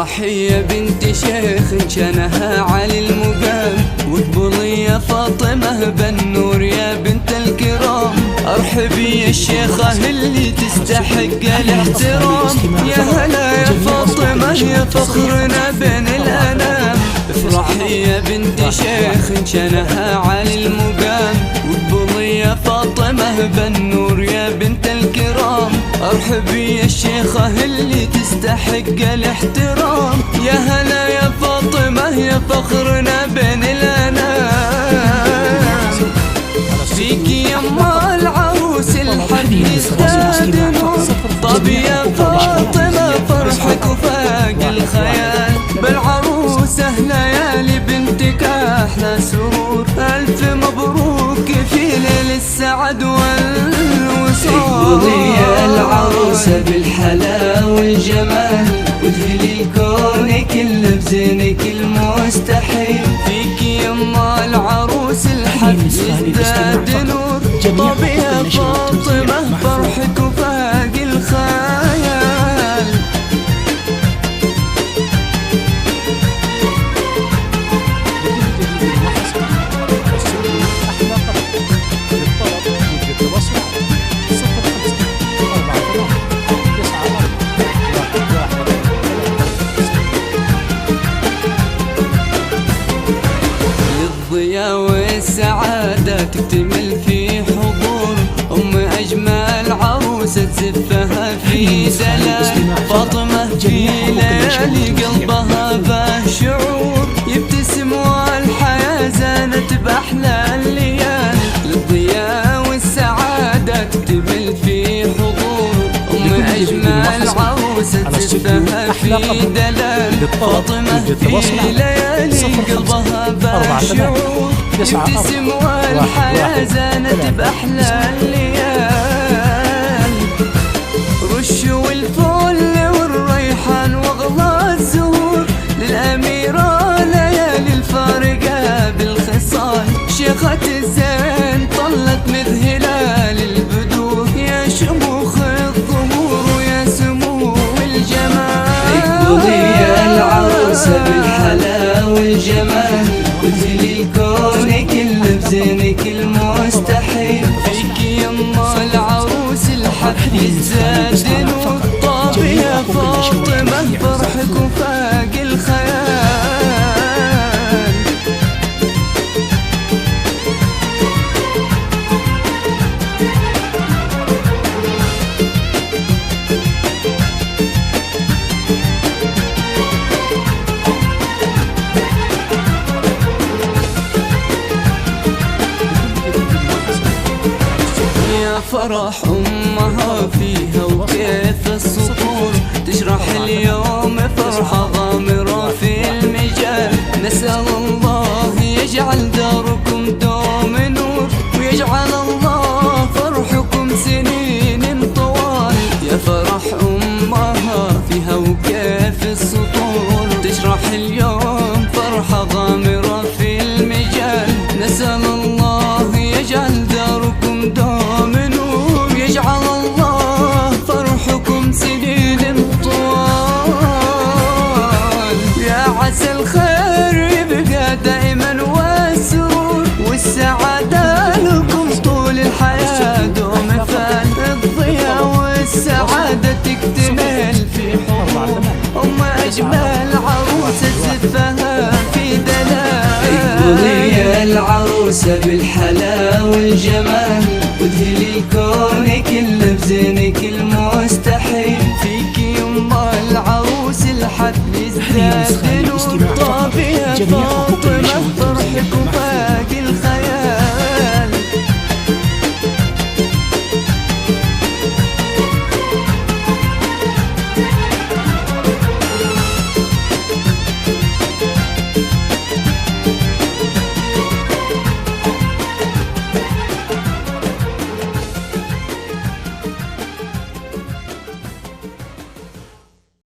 افرحي يا بنت شيخ كانها علي المقام، واقبلي يا فاطمة بالنور يا بنت الكرام. ارحبي يا الشيخة اللي تستحق الاحترام، يا هلا يا فاطمة يا فخرنا بين الانام. افرحي يا بنت شيخ كانها علي المقام، واقبلي يا فاطمة بالنور يا بنت الكرام. ارحبي يا الشيخة اللي تستحق الاحترام، يا هلا يا فاطمة يا فخرنا بين الانام. فيكي يما العروس الحق يزداد نور، طب يا فاطمة فرحك وفاق الخيال. بالعروسة ليالي بنتك احلى سرور، الف مبروك في ليل السعد والوصال. اقبلي يا العروسة بالحلا والجمال، وادخلي الكون كله بزينك المستحيل. فيكي يما العروس الحق يزداد نور، طب يا فاطمة فرحك وفاق الخيال. للضياء والسعادة تكتمل في حضور، أجمل عروسة تزفها في دلال. فاطمة في ليالي قلبها به شعور، يبتسم والحياة زانت بأحلى الليال. للضياء والسعادة تكتمل في حضور، أجمل عروسة تزفها في دلال. فاطمة في ليالي قلبها به شعور، يبتسم والحياة زانت بأحلى الليال. رشوا الفل والريحان واغلى الزهور، للأميرة ليالي الفارقة بالخصال. شيخة الزين طلت مذهلة للبدور، يا شموخ الظهور ويا سمو الجمال. اقبلي يا العروسة بالحلا والجمال، وادخلي الكون كله بزينك المستحيل. فيكي يما العروس الحق يزداد نور، طاب يا فاطمة فرحك وفاق الخيال. فرح أمها فيها وكيف السطور، تشرح اليوم فرحة غامرة في المجال. نسأل الله يجعل داركم دوم نور، ويجعل الله فرحكم سنين طوال. يا فرح أمها فيها وكيف السطور، تشرح اليوم فرحة غامرة في المجال. نسأل الله يجعل داركم دوم نور، يجعل الله فرحكم سنين طوال. يا عسى الخير يبقى دائما والسرور، والسعادة لكم طول الحياة دوم فال. الضياء والسعادة تكتمل في حضور، أجمل عروسة تزفها في دلال. اقبلي يا العروسة بالحلا والجمال، وادخلي الكون كله بزينك المستحيل. فيكي يما العروس الحق يزداد نور، طاب يا فاطمة